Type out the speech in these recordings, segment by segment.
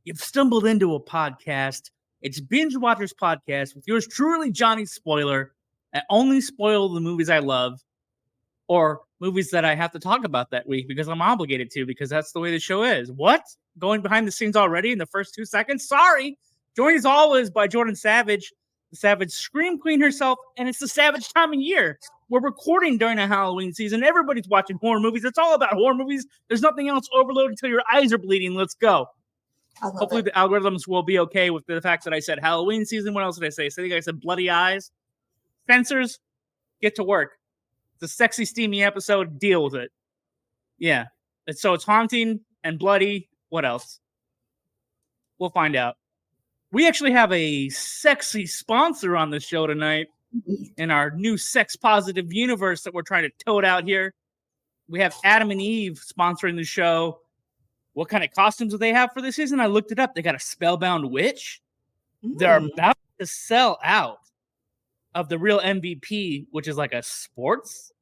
you've stumbled into a podcast. It's Binge-Watchers Podcast with yours truly, Johnny Spoiler. I only spoil the movies I love or movies that I have to talk about that week because I'm obligated to, because that's the way the show is. What? Going behind the scenes already in the first 2 seconds? Sorry. Joined as always by Jordan Savage, the Savage Scream Queen herself, and it's the Savage time of year. We're recording during the Halloween season. Everybody's watching horror movies. It's all about horror movies. There's nothing else. Overload until your eyes are bleeding. Let's go. Hopefully the algorithms will be okay with the fact that I said Halloween season. What else did I say? I think I said bloody eyes. Censors, get to work. It's a sexy, steamy episode. Deal with it. Yeah. So it's haunting and bloody. What else? We'll find out. We actually have a sexy sponsor on the show tonight in our new sex-positive universe that we're trying to tote out here. We have Adam and Eve sponsoring the show. What kind of costumes do they have for this season? I looked it up. They got a spellbound witch. They're about to sell out of the real MVP, which is like a sports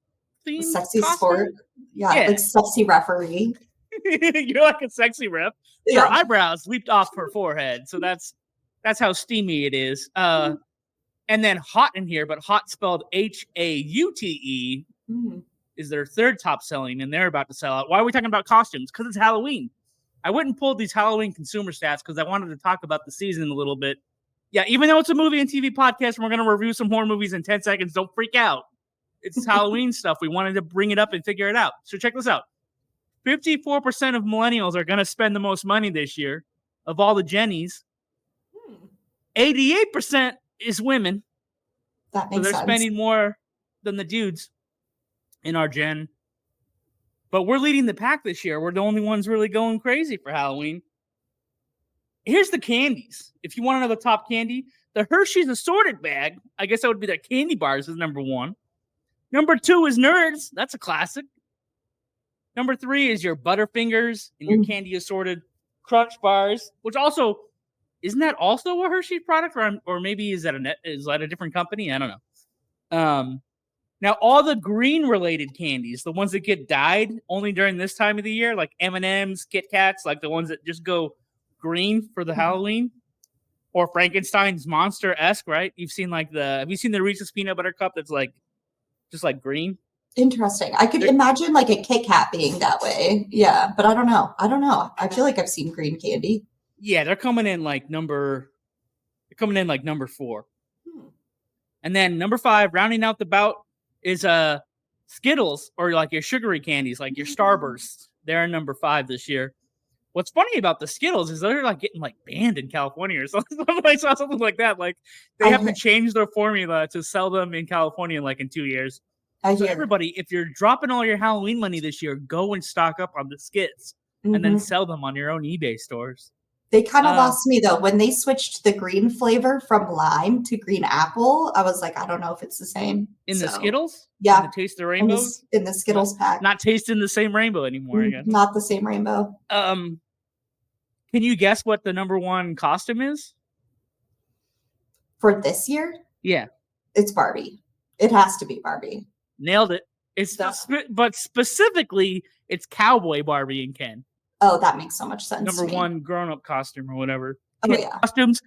theme. Sexy costume? sport. Yeah, like sexy referee. You're like a sexy ref. Yeah. Her eyebrows leaped off her forehead. So that's how steamy it is. And then hot in here, but hot spelled Haute, is their third top selling, and they're about to sell out. Why are we talking about costumes? Because it's Halloween. I went and pulled these Halloween consumer stats because I wanted to talk about the season a little bit. Yeah, even though it's a movie and TV podcast, and we're going to review some horror movies in 10 seconds, don't freak out. It's Halloween stuff. We wanted to bring it up and figure it out. So check this out. 54% of millennials are going to spend the most money this year of all the Jennies. 88% is women. That makes sense. So they're sense. spending more than the dudes in our gen. But we're leading the pack this year. We're the only ones really going crazy for Halloween. Here's the candies. If you want to know the top candy, the Hershey's assorted bag, I guess that would be the candy bars, is number 1. Number 2 is Nerds. That's a classic. Number 3 is your Butterfingers and your candy assorted Crunch bars, which also, isn't that also a Hershey product? Or maybe is that a different company? I don't know. Now, all the green-related candies, the ones that get dyed only during this time of the year, like M&M's, Kit Kats, like the ones that just go green for the Halloween, or Frankenstein's monster-esque, right? Have you seen the Reese's Peanut Butter Cup that's like, just like green? Interesting. I could imagine like a Kit Kat being that way. Yeah, but I don't know. I feel like I've seen green candy. Yeah, they're coming in like number 4. And then number 5, rounding out the bout, is Skittles, or like your sugary candies, like your Starbursts. They're number 5 this year. What's funny about the Skittles is they're like getting like banned in California or something. I saw something like that. Like they have to change their formula to sell them in California like in 2 years. So everybody, if you're dropping all your Halloween money this year, go and stock up on the Skits and then sell them on your own eBay stores. They kind of lost me though. When they switched the green flavor from lime to green apple, I was like, I don't know if it's the same. The Skittles? Yeah. In the Taste the Rainbows? In the Skittles pack. Not tasting the same rainbow anymore, I guess. Not the same rainbow. Can you guess what the number 1 costume is? For this year? Yeah. It's Barbie. It has to be Barbie. Nailed it. But specifically, it's Cowboy Barbie and Ken. Oh, that makes so much sense. Number 1 grown-up costume or whatever. Oh, yeah. Costumes.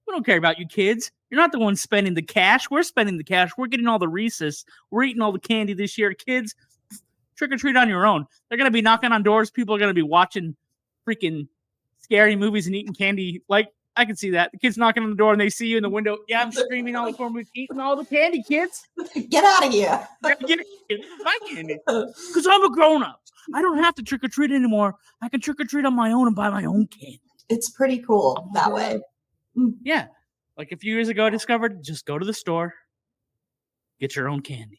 We don't care about you kids. You're not the ones spending the cash. We're spending the cash. We're getting all the Reese's. We're eating all the candy this year. Kids, trick or treat on your own. They're going to be knocking on doors. People are going to be watching freaking scary movies and eating candy. Like, I can see that. The kids knocking on the door and they see you in the window. Yeah, I'm screaming all the horror movies, eating all the candy, kids. Get out of here. Get my candy. Because I'm a grown-up. I don't have to trick or treat anymore. I can trick or treat on my own and buy my own candy. It's pretty cool that way. Yeah. Like a few years ago, I discovered just go to the store, get your own candy.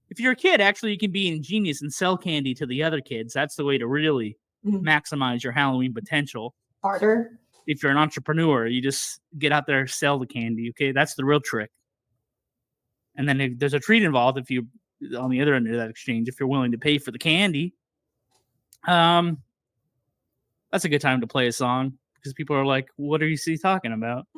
If you're a kid, actually, you can be ingenious and sell candy to the other kids. That's the way to really maximize your Halloween potential. Barter. If you're an entrepreneur, you just get out there, sell the candy. Okay, that's the real trick. And then if there's a treat involved if you on the other end of that exchange, if you're willing to pay for the candy. That's a good time to play a song because people are like, what are you talking about?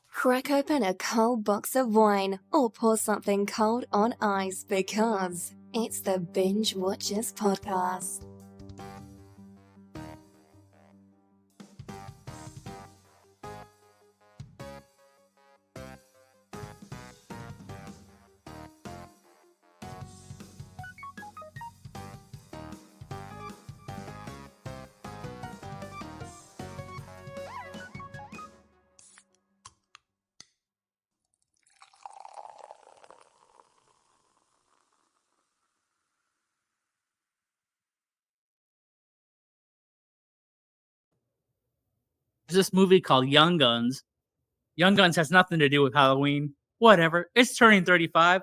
Crack open a cold box of wine or pour something cold on ice because it's the Binge-Watchers podcast. There's this movie called Young Guns. Young Guns has nothing to do with Halloween. Whatever. It's turning 35.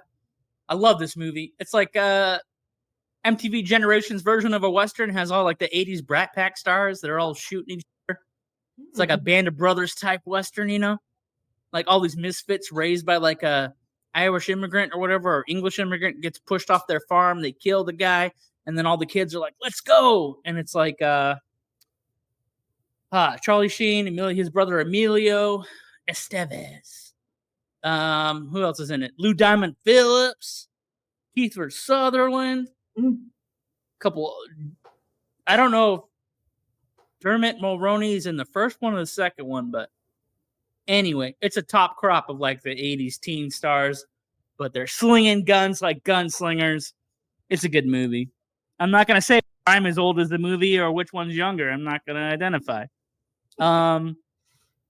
I love this movie. It's like MTV Generations version of a Western. It has all like the 80s Brat Pack stars that are all shooting each other. It's like a Band of Brothers type Western, you know? Like all these misfits raised by like a Irish immigrant or whatever, or English immigrant gets pushed off their farm. They kill the guy. And then all the kids are like, let's go. And it's like Charlie Sheen, his brother Emilio Estevez. Who else is in it? Lou Diamond Phillips, Kiefer Sutherland, couple. I don't know if Dermot Mulroney's in the first one or the second one, but anyway, it's a top crop of like the 80s teen stars, but they're slinging guns like gunslingers. It's a good movie. I'm not going to say I'm as old as the movie or which one's younger. I'm not going to identify.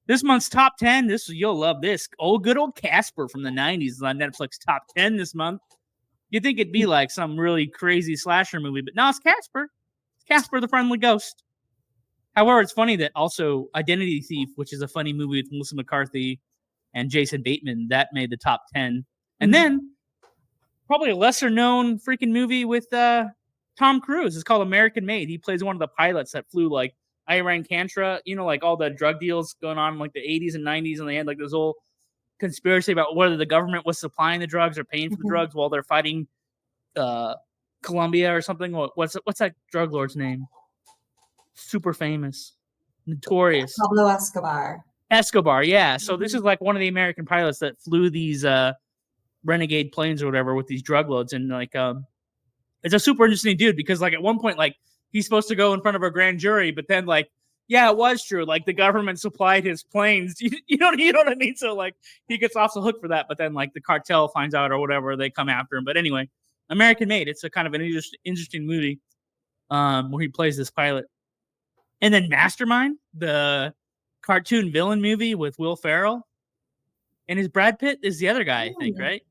This month's top 10, you'll love this. Good old Casper from the 90s is on Netflix top 10 this month. You'd think it'd be like some really crazy slasher movie, but no, it's Casper. It's Casper the Friendly Ghost. However, it's funny that also Identity Thief, which is a funny movie with Melissa McCarthy and Jason Bateman, that made the top 10. And then probably a lesser known freaking movie with Tom Cruise. It's called American Made. He plays one of the pilots that flew like Iran-Contra, you know, like all the drug deals going on in like the 80s and 90s, and they had like this whole conspiracy about whether the government was supplying the drugs or paying for the drugs while they're fighting Colombia or something. What's that drug lord's name? Super famous, notorious. Pablo Escobar. Escobar, yeah. So this is like one of the American pilots that flew these renegade planes or whatever with these drug loads, and like it's a super interesting dude because like at one point like he's supposed to go in front of a grand jury, but then like yeah, it was true. Like the government supplied his planes. You know what I mean? So like he gets off the hook for that, but then like the cartel finds out or whatever, they come after him. But anyway, American Made. It's a kind of an interesting movie where he plays this pilot. And then Mastermind, the cartoon villain movie with Will Ferrell. And his Brad Pitt is the other guy, I think, right?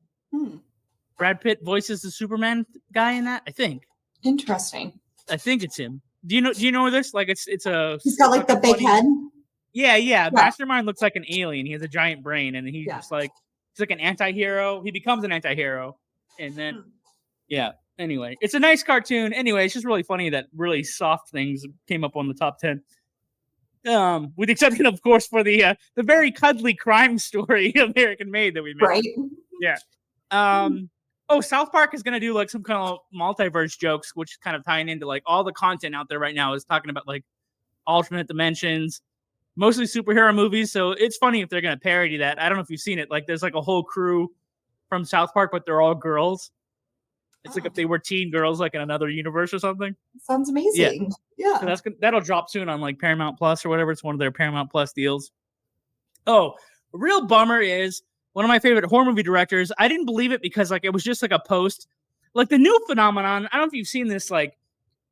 Brad Pitt voices the Superman guy in that, I think. Interesting. I think it's him. Do you know this? Like it's a he's got like the big head. Yeah. Mastermind looks like an alien. He has a giant brain, and he's just like he's like an anti-hero. He becomes an anti-hero. And then anyway, it's a nice cartoon. Anyway, it's just really funny that really soft things came up on the top 10. With the exception, of course, for the very cuddly crime story American Made that we made. Right. Yeah. South Park is going to do like some kind of multiverse jokes, which is kind of tying into like all the content out there right now is talking about like alternate dimensions, mostly superhero movies. So it's funny if they're going to parody that. I don't know if you've seen it. Like there's like a whole crew from South Park, but they're all girls. It's like if they were teen girls, like in another universe or something. Sounds amazing. Yeah. So that'll drop soon on like Paramount Plus or whatever. It's one of their Paramount Plus deals. Oh, a real bummer is one of my favorite horror movie directors. I didn't believe it because like it was just like a post. Like the new phenomenon, I don't know if you've seen this, like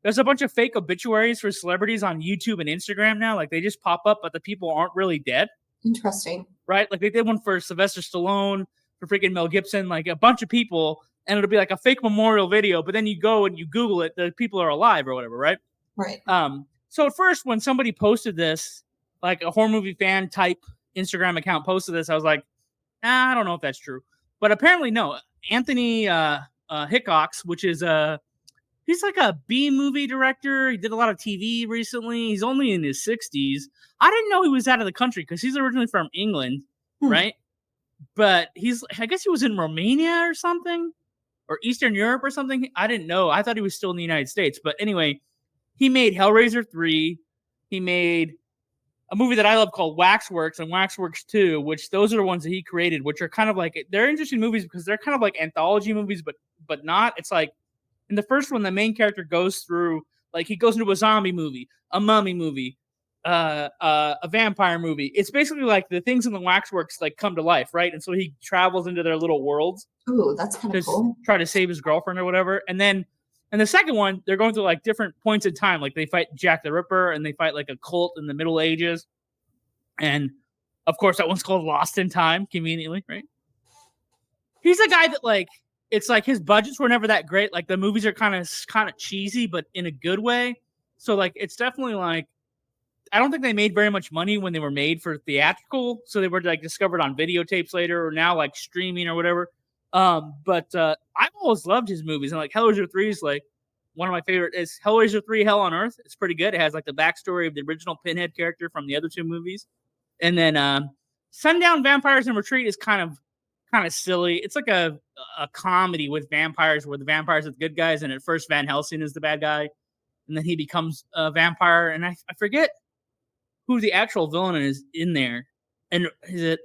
there's a bunch of fake obituaries for celebrities on YouTube and Instagram now. Like they just pop up, but the people aren't really dead. Interesting. Right? Like they did one for Sylvester Stallone, for freaking Mel Gibson, like a bunch of people, and it'll be like a fake memorial video, but then you go and you Google it, the people are alive or whatever, right? Right. So at first when somebody posted this, like a horror movie fan type Instagram account posted this, I was like, I don't know if that's true. But apparently, no. Anthony Hickox, which is he's like a B-movie director. He did a lot of TV recently. He's only in his 60s. I didn't know he was out of the country because he's originally from England, right? But I guess he was in Romania or something, or Eastern Europe or something. I didn't know. I thought he was still in the United States. But anyway, he made Hellraiser 3. He made a movie that I love called Waxworks and Waxworks 2, which those are the ones that he created, which are kind of like, they're interesting movies because they're kind of like anthology movies, but not. It's like in the first one, the main character goes through, like he goes into a zombie movie, a mummy movie, a vampire movie. It's basically like the things in the Waxworks like come to life, right? And so he travels into their little worlds. Ooh, that's kind of cool. Try to save his girlfriend or whatever. And then in the second one, they're going through like different points in time. Like they fight Jack the Ripper and they fight like a cult in the Middle Ages. And of course, that one's called Lost in Time, conveniently, right? He's a guy that like, it's like his budgets were never that great. Like the movies are kind of cheesy, but in a good way. So like, it's definitely like, I don't think they made very much money when they were made for theatrical, so they were like discovered on videotapes later, or now like streaming or whatever. But I've always loved his movies, and like Hellraiser 3 is like one of my favorite. Is Hellraiser 3 Hell on Earth? It's pretty good. It has like the backstory of the original Pinhead character from the other two movies, and then Sundown Vampires in Retreat is kind of silly. It's like a comedy with vampires, where the vampires are the good guys, and at first Van Helsing is the bad guy, and then he becomes a vampire, and I forget who the actual villain is in there. And is it,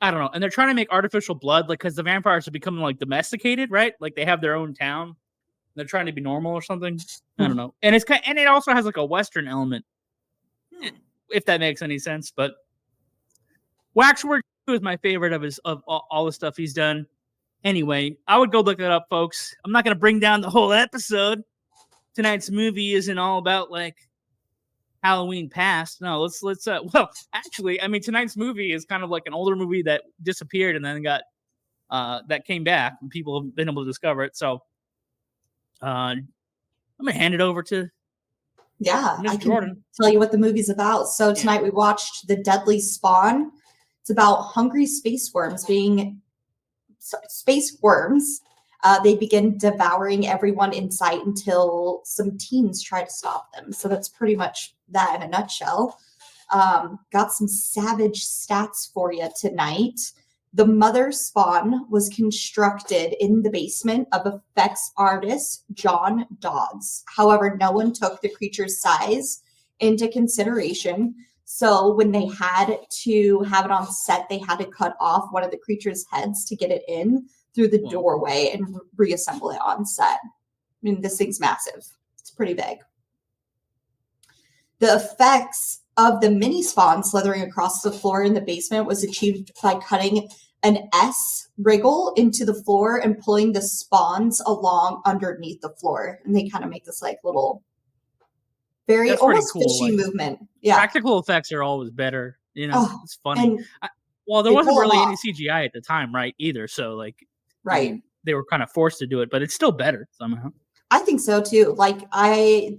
I don't know. And they're trying to make artificial blood, like, because the vampires are becoming like domesticated, right? Like they have their own town. They're trying to be normal or something. I don't know. And and it also has like a Western element, if that makes any sense. But Waxwork is my favorite of all the stuff he's done. Anyway, I would go look it up, folks. I'm not going to bring down the whole episode. Tonight's movie isn't all about like Halloween past. No, let's well, actually, I mean, tonight's movie is kind of like an older movie that disappeared and then got that came back and people have been able to discover it. So I'm gonna hand it over to I Jordan. can tell you what the movie's about. So tonight we watched The Deadly Spawn. It's about hungry space worms. They begin devouring everyone in sight until some teens try to stop them. So that's pretty much that in a nutshell. Got some savage stats for you tonight. The mother spawn was constructed in the basement of effects artist John Dodds. However, no one took the creature's size into consideration. So when they had to have it on set, they had to cut off one of the creature's heads to get it in through the doorway and reassemble it on set. I mean, this thing's massive. It's pretty big. The effects of the mini spawn slithering across the floor in the basement was achieved by cutting an S wriggle into the floor and pulling the spawns along underneath the floor. And they kind of make this like little, very almost cool, fishy like, movement. Yeah. Practical effects are always better. You know, it's funny. Well, there they wasn't pull really them any off. CGI at the time, right? Either. So like, Right. I mean, they were kind of forced to do it, but it's still better somehow. I think so too. Like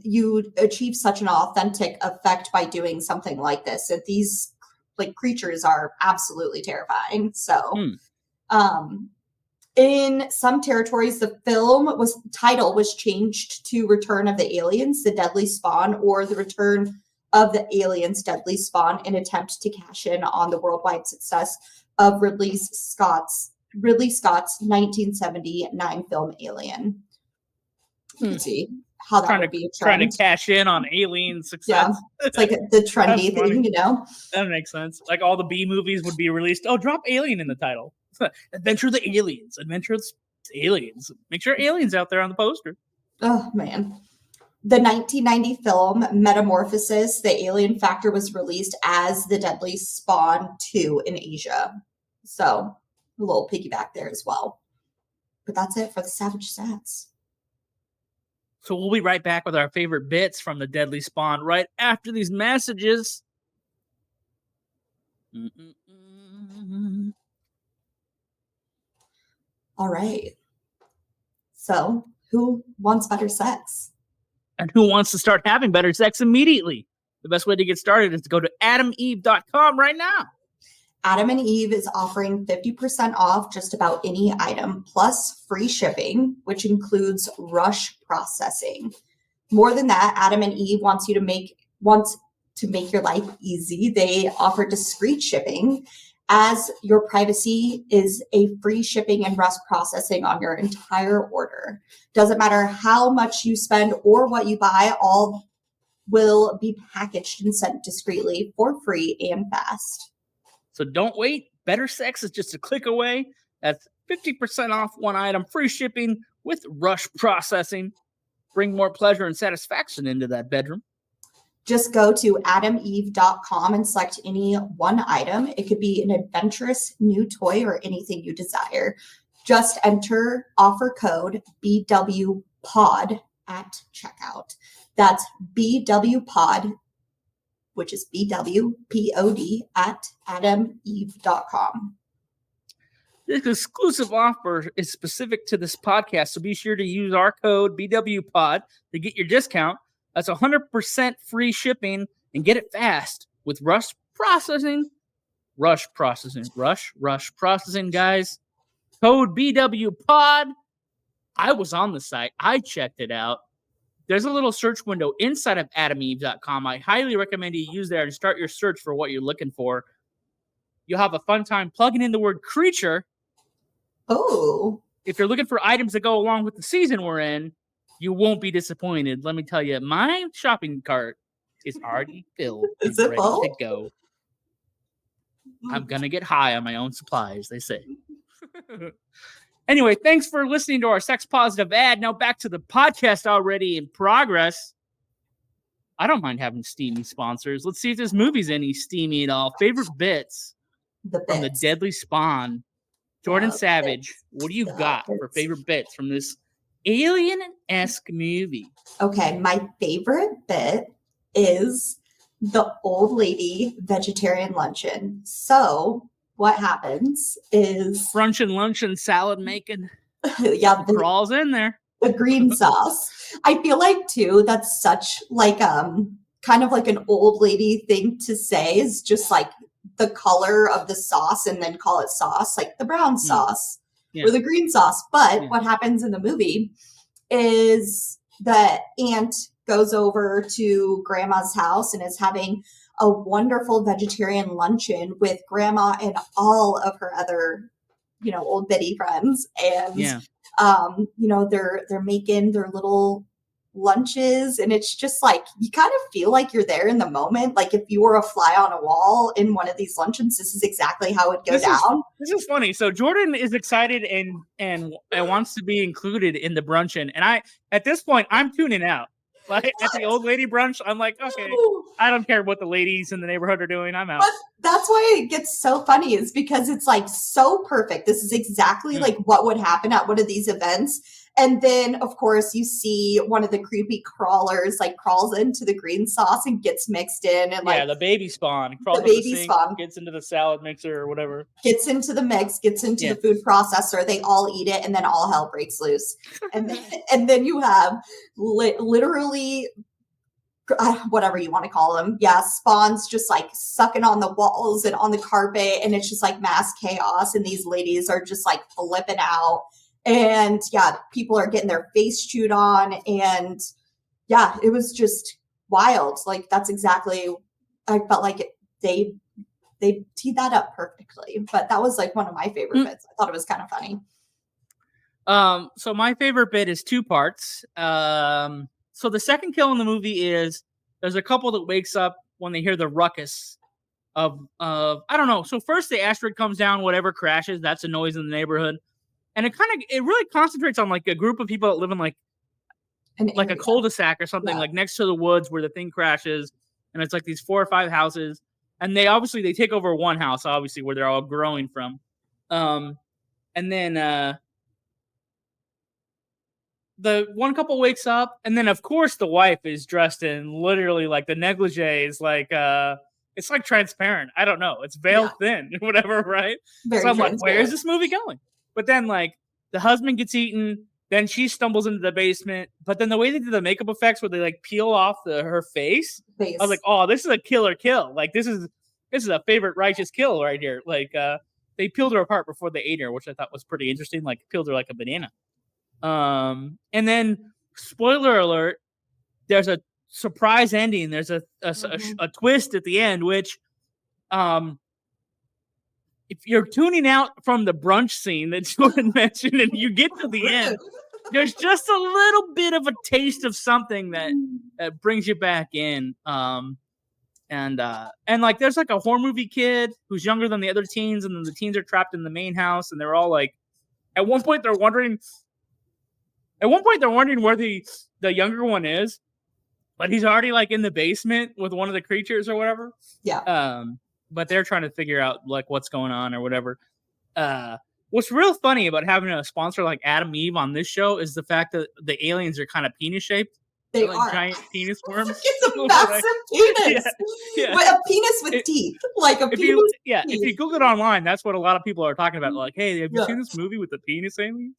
you achieve such an authentic effect by doing something like this. And these like creatures are absolutely terrifying. So, in some territories, the title was changed to Return of the Aliens, The Deadly Spawn, or The Return of the Aliens, Deadly Spawn, in attempt to cash in on the worldwide success of Ridley Scott's 1979 film Alien. You can see how that would be a trend. Trying to cash in on Alien success. Yeah, it's like the trendy thing, you know? That makes sense. Like all the B movies would be released. Oh, drop Alien in the title. Adventure of the Aliens. Adventure of the Aliens. Make sure Aliens out there on the poster. Oh, man. The 1990 film Metamorphosis, the alien factor was released as The Deadly Spawn 2 in Asia. So, a little piggyback there as well. But that's it for the Savage Stats. So we'll be right back with our favorite bits from The Deadly Spawn right after these messages. All right. So, who wants better sex? And who wants to start having better sex immediately? The best way to get started is to go to adameve.com right now. Adam and Eve is offering 50% off just about any item, plus free shipping, which includes rush processing. More than that, Adam and Eve wants to make your life easy. They offer discreet shipping, as your privacy is a free shipping and rush processing on your entire order. Doesn't matter how much you spend or what you buy, all will be packaged and sent discreetly for free and fast. So don't wait. Better sex is just a click away. That's 50% off one item, free shipping with rush processing. Bring more pleasure and satisfaction into that bedroom. Just go to adameve.com and select any one item. It could be an adventurous new toy or anything you desire. Just enter offer code BWPOD at checkout. That's BWPOD, which is BWPOD at adameve.com. This exclusive offer is specific to this podcast, so be sure to use our code BWPOD to get your discount. That's 100% free shipping, and get it fast with Rush Processing, guys. Code BWPOD. I was on the site. I checked it out. There's a little search window inside of adameve.com. I highly recommend you use there and start your search for what you're looking for. You'll have a fun time plugging in the word creature. Oh. If you're looking for items that go along with the season we're in, you won't be disappointed. Let me tell you, my shopping cart is already filled and ready to go. I'm going to get high on my own supplies, they say. Anyway, thanks for listening to our sex positive ad. Now back to the podcast already in progress. I don't mind having steamy sponsors. Let's see if this movie's any steamy at all. Favorite bits from the Deadly Spawn. Jordan Savage, what do you got for favorite bits from this alien-esque movie? Okay, my favorite bit is the old lady vegetarian luncheon. So what happens is brunch and lunch and salad making. Yeah, crawls in there. The green sauce. I feel like too that's such like kind of like an old lady thing to say, is just like the color of the sauce and then call it sauce, like the brown sauce or the green sauce. But what happens in the movie is the aunt goes over to grandma's house and is having a wonderful vegetarian luncheon with grandma and all of her other, old Betty friends. And, they're making their little lunches, and it's just like, you kind of feel like you're there in the moment. Like if you were a fly on a wall in one of these luncheons, this is exactly how it goes down. This is funny. So Jordan is excited and wants to be included in the bruncheon. And at this point, I'm tuning out. Like at the old lady brunch, I'm like, okay, I don't care what the ladies in the neighborhood are doing. I'm out. But that's why it gets so funny, is because it's like so perfect. This is exactly like what would happen at one of these events. And then, of course, you see one of the creepy crawlers like crawls into the green sauce and gets mixed in. And like, the baby spawn. Crawls the baby spawn gets into the salad mixer or whatever. Gets into the mix, gets into the food processor. They all eat it, and then all hell breaks loose. And then you have literally whatever you want to call them. Yeah, spawns just like sucking on the walls and on the carpet. And it's just like mass chaos. And these ladies are just like flipping out. And people are getting their face chewed on. And it was just wild. Like that's exactly, I felt like they teed that up perfectly. But that was like one of my favorite bits. I thought it was kind of funny. So my favorite bit is two parts. So the second kill in the movie is there's a couple that wakes up when they hear the ruckus of I don't know. So first the asteroid comes down, whatever crashes, that's a noise in the neighborhood. And it really concentrates on like a group of people that live in like a cul-de-sac or something, like next to the woods where the thing crashes. And it's like these 4 or 5 houses. And they take over one house, obviously, where they're all growing from. And then the one couple wakes up, and then of course the wife is dressed in literally like the negligee is like it's like transparent. I don't know. It's veil thin or whatever, right? So I'm like, where is this movie going? But then like the husband gets eaten, then she stumbles into the basement. But then the way they do the makeup effects where they like peel off her face, I was like, oh, this is a killer kill. Like this is a favorite righteous kill right here. Like they peeled her apart before they ate her, which I thought was pretty interesting. Like peeled her like a banana. And then spoiler alert, there's a surprise ending. There's a twist at the end, which if you're tuning out from the brunch scene that Jordan mentioned and you get to the end, there's just a little bit of a taste of something that brings you back in. And like there's like a horror movie kid who's younger than the other teens, and then the teens are trapped in the main house, and they're all like, at one point they're wondering where the younger one is, but he's already like in the basement with one of the creatures or whatever. Yeah. But they're trying to figure out like what's going on or whatever. What's real funny about having a sponsor like Adam Eve on this show is the fact that the aliens are kind of penis shaped. They like are giant penis worms. It's a massive penis. But a penis with teeth. Like a penis. If you Google it online, that's what a lot of people are talking about. Like, hey, have you seen this movie with the penis aliens?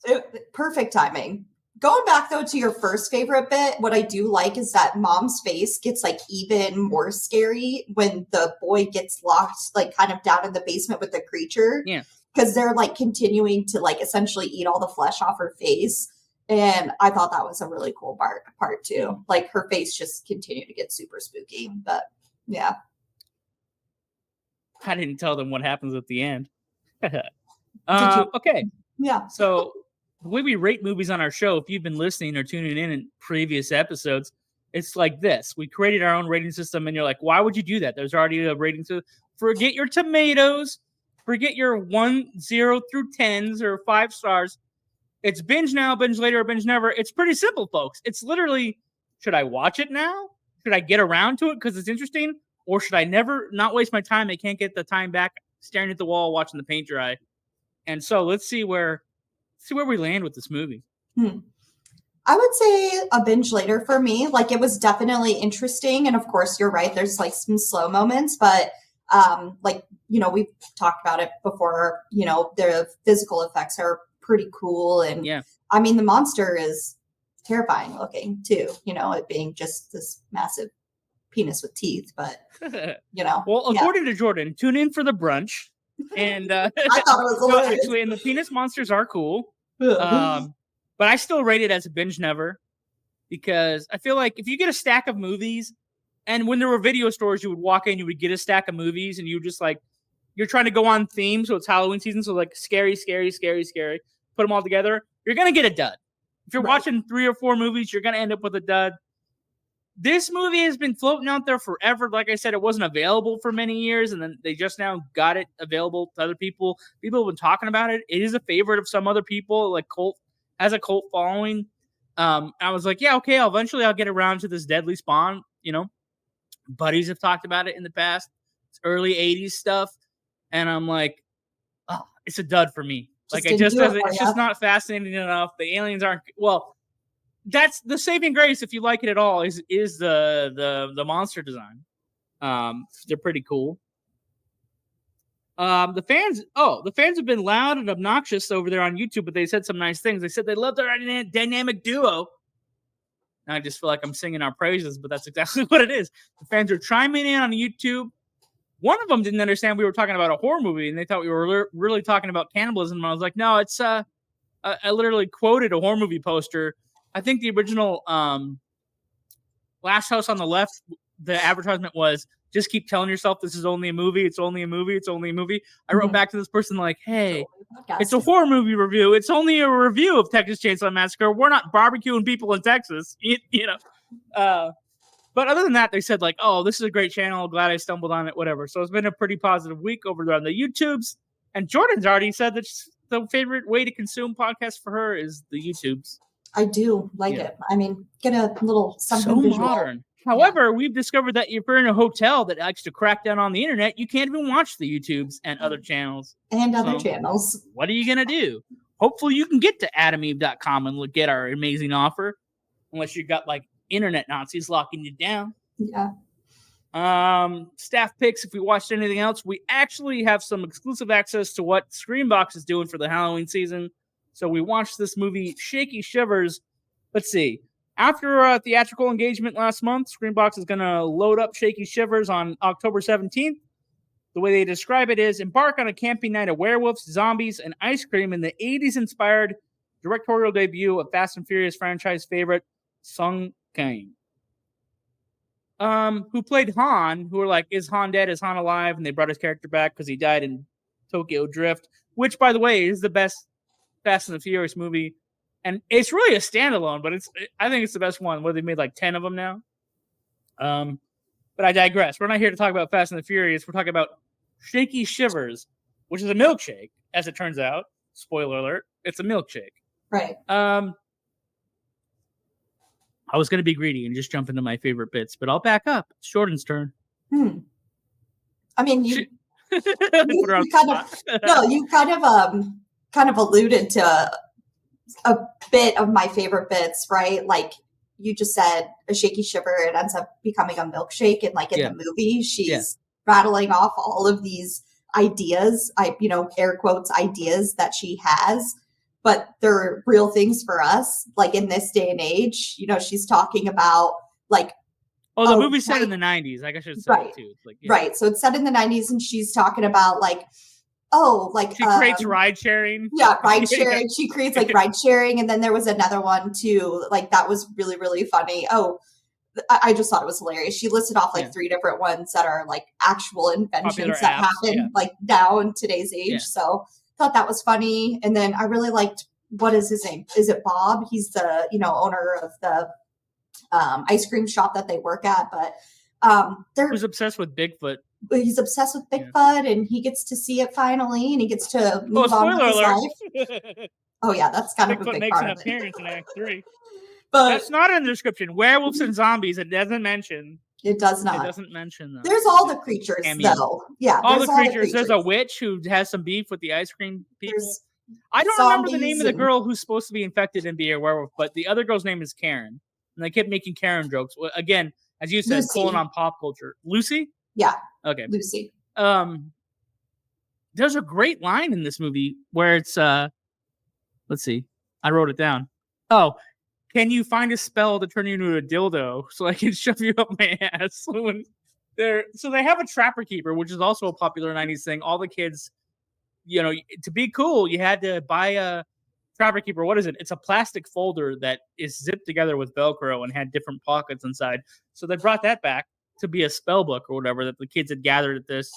Perfect timing. Going back though to your first favorite bit, what I do like is that Mom's face gets like even more scary when the boy gets locked like kind of down in the basement with the creature. Yeah. Because they're like continuing to like essentially eat all the flesh off her face. And I thought that was a really cool part too. Like her face just continued to get super spooky. But yeah. I didn't tell them what happens at the end. Okay. Yeah. So the way we rate movies on our show, if you've been listening or tuning in previous episodes, it's like this. We created our own rating system, and you're like, why would you do that? There's already a rating system. Forget your tomatoes. Forget your 1, 0 through 10s or 5 stars. It's binge now, binge later, or binge never. It's pretty simple, folks. It's literally, should I watch it now? Should I get around to it because it's interesting? Or should I never not waste my time? I can't get the time back staring at the wall, watching the paint dry. And so let's see where we land with this movie. I would say a binge later for me. Like it was definitely interesting. And of course, you're right. There's like some slow moments, but like, you know, we've talked about it before, you know, the physical effects are pretty cool. And yeah, I mean, the monster is terrifying looking too, you know, it being just this massive penis with teeth, but you know. Well, according to Jordan, tune in for the brunch. And I thought it was hilarious. actually, and the penis monsters are cool. But I still rate it as a binge never, because I feel like if you get a stack of movies, and when there were video stores, you would walk in, you would get a stack of movies, and you just like, you're trying to go on theme, so it's Halloween season, so like scary, put them all together, you're gonna get a dud. If you're watching 3 or 4 movies, you're gonna end up with a dud. This movie has been floating out there forever. Like I said, it wasn't available for many years, and then they just now got it available to other people. People have been talking about it. It is a favorite of some other people, like has a cult following. I was like, yeah, okay, eventually I'll get around to this Deadly Spawn. You know, buddies have talked about it in the past. It's early 80s stuff. And I'm like, oh, it's a dud for me. Like, it's just not fascinating enough. The aliens aren't, well, that's the saving grace, if you like it at all, is the monster design. They're pretty cool. The fans have been loud and obnoxious over there on YouTube, but they said some nice things. They said they love their dynamic duo. And I just feel like I'm singing our praises, but that's exactly what it is. The fans are chiming in on YouTube. One of them didn't understand we were talking about a horror movie, and they thought we were really talking about cannibalism. And I was like, no, it's I literally quoted a horror movie poster. I think the original Last House on the Left, the advertisement was, just keep telling yourself this is only a movie. It's only a movie. It's only a movie. I wrote back to this person like, hey, it's a horror movie review. It's only a review of Texas Chainsaw Massacre. We're not barbecuing people in Texas, you know. But other than that, they said like, oh, this is a great channel. Glad I stumbled on it, whatever. So it's been a pretty positive week over there on the YouTubes. And Jordan's already said that the favorite way to consume podcasts for her is the YouTubes. I do like it. I mean, get a little something so visual. Modern. However, we've discovered that if you're in a hotel that likes to crack down on the internet, you can't even watch the YouTubes and other channels. What are you going to do? Hopefully you can get to adameve.com and get our amazing offer. Unless you've got like internet Nazis locking you down. Yeah. Staff picks. If we watched anything else, we actually have some exclusive access to what Screambox is doing for the Halloween season. So we watched this movie, Shaky Shivers. Let's see. After a theatrical engagement last month, Screambox is going to load up Shaky Shivers on October 17th. The way they describe it is, embark on a camping night of werewolves, zombies, and ice cream in the 80s-inspired directorial debut of Fast and Furious franchise favorite, Sung Kang. Who played Han, who were like, is Han dead? Is Han alive? And they brought his character back because he died in Tokyo Drift, which, by the way, is the best Fast and the Furious movie. And it's really a standalone, but I think it's the best one, where they made like 10 of them now. But I digress. We're not here to talk about Fast and the Furious. We're talking about Shaky Shivers, which is a milkshake, as it turns out. Spoiler alert. It's a milkshake. Right. I was going to be greedy and just jump into my favorite bits, but I'll back up. It's Jordan's turn. I mean, you kind of alluded to a bit of my favorite bits, right? Like you just said, a shaky shiver, it ends up becoming a milkshake. And like in the movie, she's rattling off all of these ideas, air quotes, ideas that she has. but they're real things for us. Like in this day and age, you know, she's talking about like, Oh, the movie's set in the 90s. I guess I should say right, it too. It's like, right. So it's set in the 90s, and she's talking about like, she creates ride sharing. Yeah, ride sharing. She creates like ride sharing, and then there was another one too. Like that was really, really funny. Oh, I just thought it was hilarious. She listed off like 3 different ones that are like actual inventions that happen like now in today's age. Yeah. So thought that was funny. And then I really liked, what is his name? Is it Bob? He's the, you know, owner of the ice cream shop that they work at. But who's obsessed with Bigfoot. He's obsessed with Bigfoot, and he gets to see it finally, and he gets to move on with his life. Oh yeah, that's kind of a big makes part an of it. appearance in Act 3. But that's not in the description. Werewolves and zombies. It doesn't mention. It does not. It doesn't mention them. There's all the creatures, though. Yeah, all the creatures. There's a witch who has some beef with the ice cream people. I don't remember the name of the girl who's supposed to be infected and be a werewolf, but the other girl's name is Karen, and they kept making Karen jokes. Again, as you said, pulling on pop culture. Lucy? Yeah. Okay. Lucy. There's a great line in this movie where it's let's see. I wrote it down. Oh, can you find a spell to turn you into a dildo so I can shove you up my ass? So they have a trapper keeper, which is also a popular 90s thing. All the kids, you know, to be cool, you had to buy a trapper keeper. What is it? It's a plastic folder that is zipped together with Velcro and had different pockets inside. So they brought that back to be a spell book or whatever that the kids had gathered at this.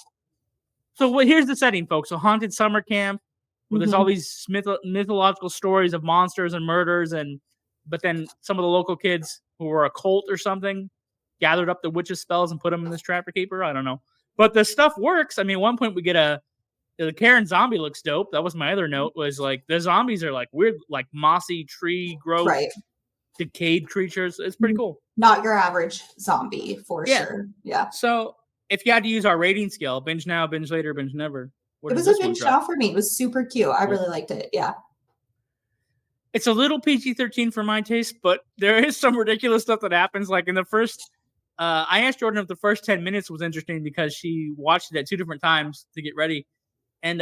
So here's the setting, folks. A haunted summer camp where there's all these mythological stories of monsters and murders, but then some of the local kids who were a cult or something gathered up the witches' spells and put them in this trapper keeper. I don't know. But the stuff works. I mean, at one point we get the Karen zombie looks dope. That was my other note, was like the zombies are like weird, like mossy tree growth, decayed creatures. It's pretty cool. Not your average zombie for sure. Yeah. So if you had to use our rating scale, binge now, binge later, binge never. It was a binge now for me. It was super cute. I really liked it. Yeah. It's a little PG-13 for my taste, but there is some ridiculous stuff that happens. Like in the first, I asked Jordan if the first 10 minutes was interesting because she watched it at 2 different times to get ready. And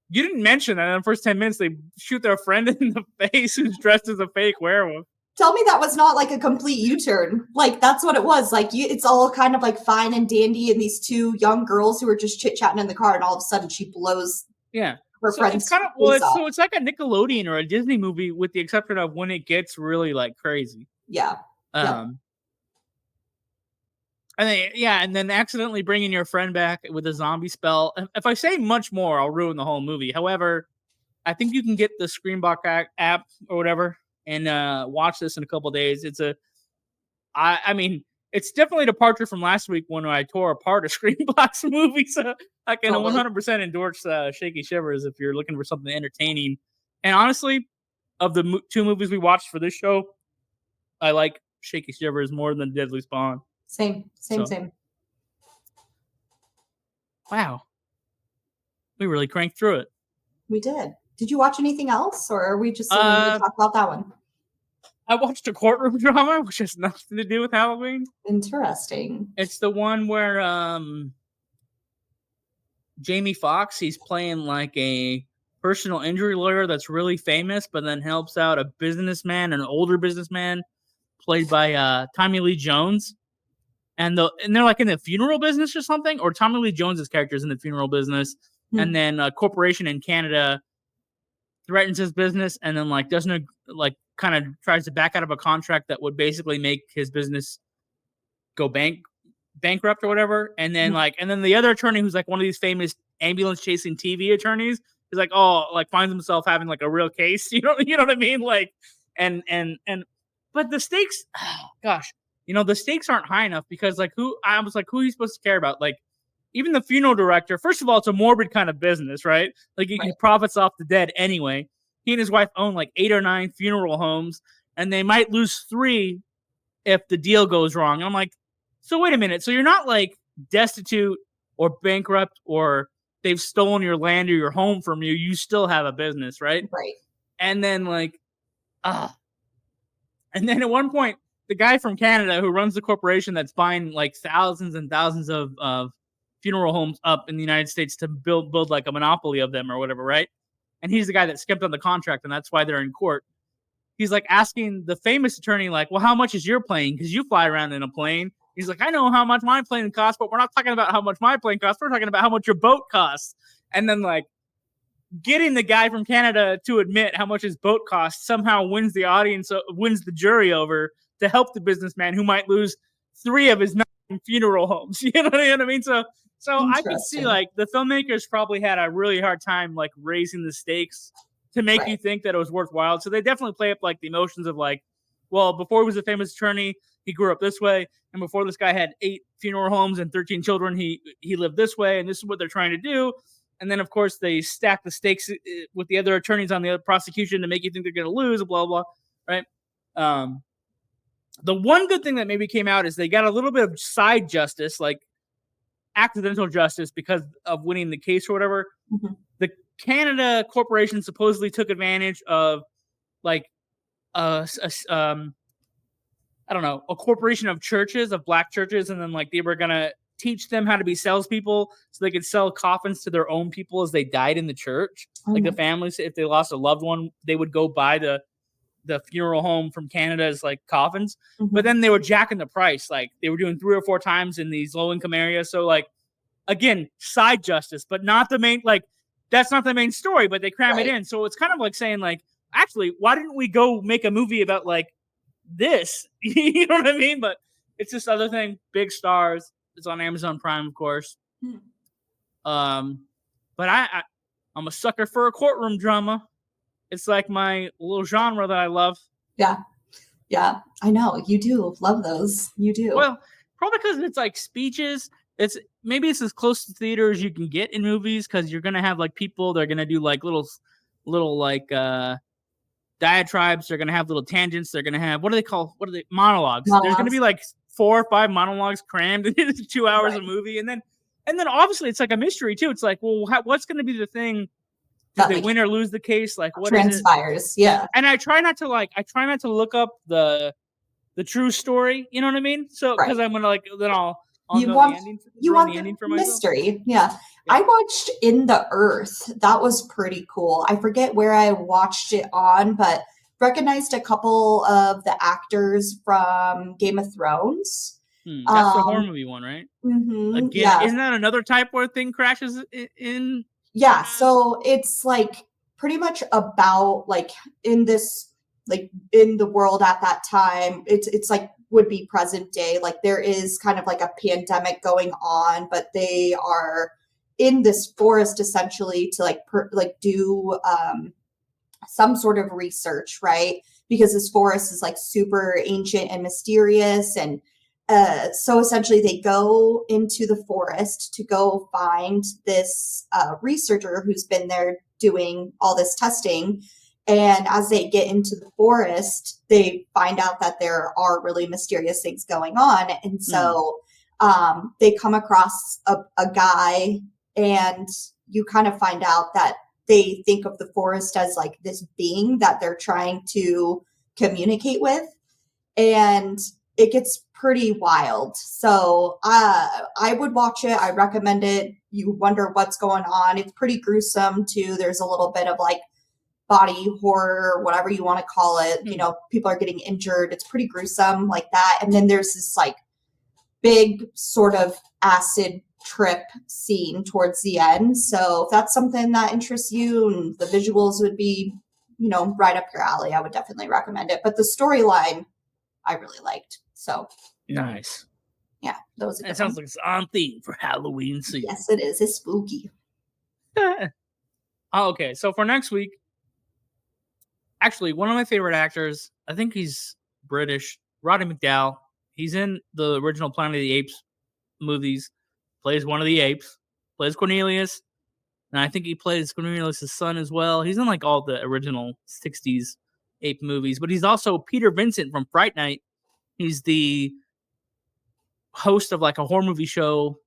you didn't mention that in the first 10 minutes, they shoot their friend in the face who's dressed as a fake werewolf. Tell me that was not like a complete U-turn. Like that's what it was. Like it's all kind of like fine and dandy, and these 2 young girls who were just chit-chatting in the car, and all of a sudden she blows her friend's it's kind of it's like a Nickelodeon or a Disney movie, with the exception of when it gets really like crazy. Yeah. And then accidentally bringing your friend back with a zombie spell. If I say much more, I'll ruin the whole movie. However, I think you can get the Screenbox app or whatever and watch this in a couple of days. I mean, it's definitely a departure from last week when I tore apart a Screenbox movie. So I can 100% endorse Shaky Shivers if you're looking for something entertaining. And honestly, of the 2 movies we watched for this show, I like Shaky Shivers more than Deadly Spawn. Same. Wow. We really cranked through it. We did. Did you watch anything else, or are we just going to talk about that one? I watched a courtroom drama, which has nothing to do with Halloween. Interesting. It's the one where Jamie Foxx, he's playing like a personal injury lawyer that's really famous, but then helps out a businessman, an older businessman, played by Tommy Lee Jones. And they're like in the funeral business or something, or Tommy Lee Jones's character is in the funeral business. And then a corporation in Canada threatens his business, and then like doesn't like kind of tries to back out of a contract that would basically make his business go bankrupt or whatever. And then the other attorney, who's like one of these famous ambulance chasing TV attorneys, is like, finds himself having like a real case. You know what I mean? Like, but the stakes, gosh, the stakes aren't high enough because who are you supposed to care about? Like, even the funeral director, first of all, it's a morbid kind of business, right? Like he profits off the dead anyway. He and his wife own like 8 or 9 funeral homes, and they might lose 3 if the deal goes wrong. And I'm like, so wait a minute. So you're not like destitute or bankrupt or they've stolen your land or your home from you. You still have a business, right? Right. And then and then at one point, the guy from Canada who runs the corporation that's buying like thousands and thousands of funeral homes up in the United States to build like a monopoly of them or whatever, right? and he's the guy that skipped on the contract, and that's why they're in court. He's like asking the famous attorney, like, well, how much is your plane? Because you fly around in a plane. He's like, I know how much my plane costs, but we're not talking about how much my plane costs. We're talking about how much your boat costs. And then, like, getting the guy from Canada to admit how much his boat costs somehow wins the audience, wins the jury over to help the businessman who might lose 3 of his 9 funeral homes. You know what I mean? So I could see, like, the filmmakers probably had a really hard time, like, raising the stakes to make you think that it was worthwhile. So they definitely play up, like, the emotions of, like, well, before he was a famous attorney, he grew up this way. And before this guy had 8 funeral homes and 13 children, he lived this way. And this is what they're trying to do. And then, of course, they stack the stakes with the other attorneys on the other prosecution to make you think they're going to lose, blah, blah, right? The one good thing that maybe came out is they got a little bit of side justice, like accidental justice because of winning the case or whatever. Mhm. The Canada corporation supposedly took advantage of, like, I don't know, a corporation of churches, of black churches, and then, like, they were going to teach them how to be salespeople so they could sell coffins to their own people as they died in the church. Like, the families, if they lost a loved one, they would go buy the funeral home from Canada as, like, coffins. Mhm. But then they were jacking the price. Like, they were doing 3 or 4 times in these low-income areas. So, like, again, side justice, but not the main, like, that's not the main story, but they cram it in. So it's kind of like saying, like, actually, why didn't we go make a movie about, like, this? You know what I mean? But it's this other thing, big stars. It's on Amazon Prime, of course. But I'm a sucker for a courtroom drama. It's like my little genre that I love. Yeah, I know. You do love those. You do. Well, probably because it's like speeches. Maybe it's as close to theater as you can get in movies, because you're gonna have, like, people, they're gonna do, like, little like diatribes. They're gonna have little tangents. They're gonna have, what are they monologues. There's gonna be like 4 or 5 monologues crammed into 2 hours of movie, and then obviously it's like a mystery too. It's like, well, what's gonna be the thing? Did they win or lose the case? Like, what transpires? Yeah. And I try not to look up the true story. You know what I mean? So because I'm gonna, like, then I'll you know want the ending, you want the ending for mystery. myself. Yeah. I watched In the Earth. That was pretty cool. I forget where I watched it on, but recognized a couple of the actors from Game of Thrones. That's the horror movie one, right? Mm-hmm, Again, isn't that another type where thing crashes in? Yeah, so it's, like, pretty much about, like, in this, like, in the world at that time, it's like would be present day. Like, there is kind of like a pandemic going on, but they are in this forest essentially to, like, do some sort of research, right? Because this forest is, like, super ancient and mysterious. And so essentially they go into the forest to go find this researcher who's been there doing all this testing. And as they get into the forest, they find out that there are really mysterious things going on. And so they come across a guy, and you kind of find out that they think of the forest as, like, this being that they're trying to communicate with. And it gets pretty wild. So I would watch it. I recommend it. You wonder what's going on. It's pretty gruesome too. There's a little bit of, like, body horror, whatever you want to call it. You know, people are getting injured. It's pretty gruesome like that. And then there's this, like, big sort of acid trip scene towards the end. So if that's something that interests you and the visuals would be, you know, right up your alley, I would definitely recommend it. But the storyline I really liked. So nice. Yeah, those. It sounds like it's on theme for Halloween season. Yes, it is. It's spooky. Okay, so for next week, actually, one of my favorite actors, I think he's British, Roddy McDowall. He's in the original Planet of the Apes movies, plays one of the apes, plays Cornelius, and I think he plays Cornelius' son as well. He's in, like, all the original 60s ape movies, but he's also Peter Vincent from Fright Night. He's the host of, like, a horror movie show,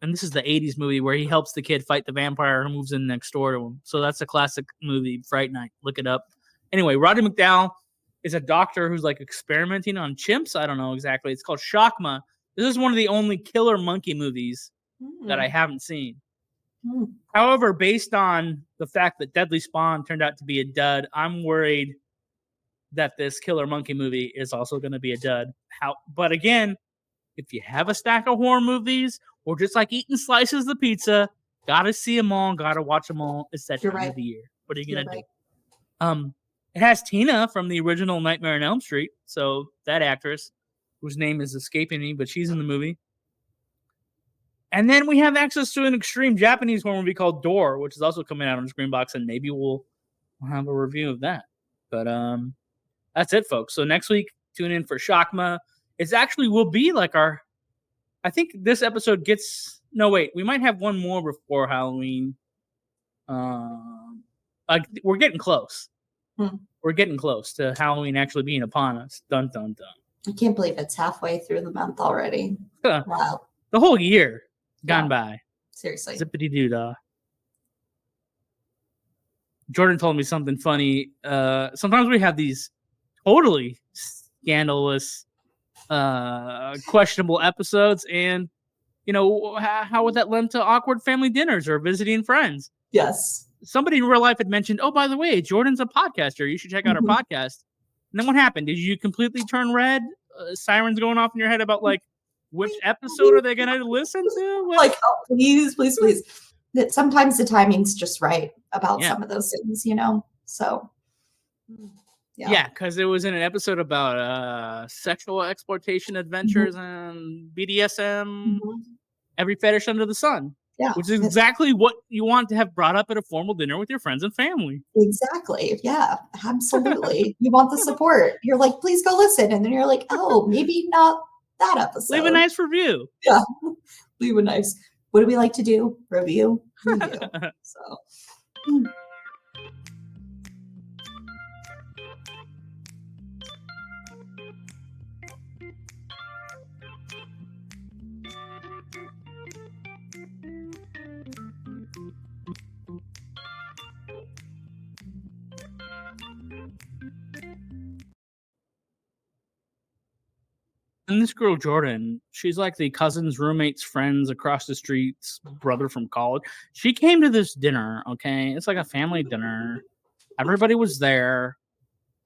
and this is the 80s movie where he helps the kid fight the vampire who moves in next door to him. So that's a classic movie, Fright Night. Look it up. Anyway, Roddy McDowall is a doctor who's, like, experimenting on chimps. I don't know exactly. It's called Shockma. This is one of the only killer monkey movies that I haven't seen. However, based on the fact that Deadly Spawn turned out to be a dud, I'm worried that this Killer Monkey movie is also going to be a dud. But again, if you have a stack of horror movies, or just like eating slices of pizza, gotta see them all, gotta watch them all. It's that time of the year. What are you gonna do? It has Tina from the original Nightmare on Elm Street, so that actress, whose name is escaping me, but she's in the movie. And then we have access to an extreme Japanese horror movie called Door, which is also coming out on Screenbox, and maybe we'll have a review of that. But that's it, folks. So next week, tune in for Shockma. It actually will be like I think this episode gets... No, wait. We might have one more before Halloween. We're getting close. We're getting close to Halloween actually being upon us. Dun, dun, dun. I can't believe it's halfway through the month already. Wow. The whole year gone by. Seriously. Zippity-doo-dah. Jordan told me something funny. Sometimes we have these totally scandalous, questionable episodes, and how would that lend to awkward family dinners or visiting friends? Yes. Somebody in real life had mentioned, oh, by the way, Jordan's a podcaster. You should check out her podcast. And then what happened? Did you completely turn red? Sirens going off in your head about which episode are they going to listen to? Oh, please. That sometimes the timing's just right about some of those things, So, yeah, because it was in an episode about sexual exploitation adventures and BDSM, every fetish under the sun. Yeah. Which is exactly what you want to have brought up at a formal dinner with your friends and family. Exactly. Yeah, absolutely. You want the support. You're like, please go listen. And then you're like, oh, maybe not that episode. Leave a nice review. Yeah. Leave a nice. What do we like to do? Review. So. And this girl, Jordan, she's like the cousin's roommate's friend's across the street's brother from college. She came to this dinner, okay? It's like a family dinner. Everybody was there.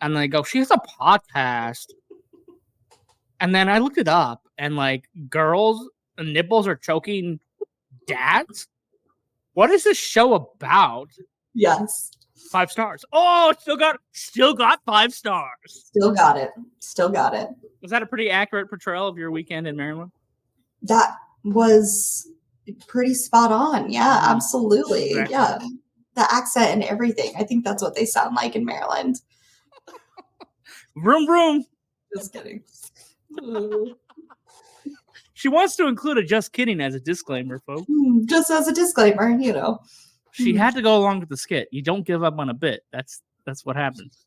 And they go, she has a podcast. And then I looked it up, and girls' nipples are choking dads? What is this show about? Yes. 5 stars. Oh, still got 5 stars. Still got it. Was that a pretty accurate portrayal of your weekend in Maryland? That was pretty spot on. Yeah, absolutely. Exactly. Yeah. The accent and everything. I think that's what they sound like in Maryland. Vroom, vroom. Just kidding. She wants to include a just kidding as a disclaimer, folks. Just as a disclaimer, She had to go along with the skit. You don't give up on a bit. That's what happens.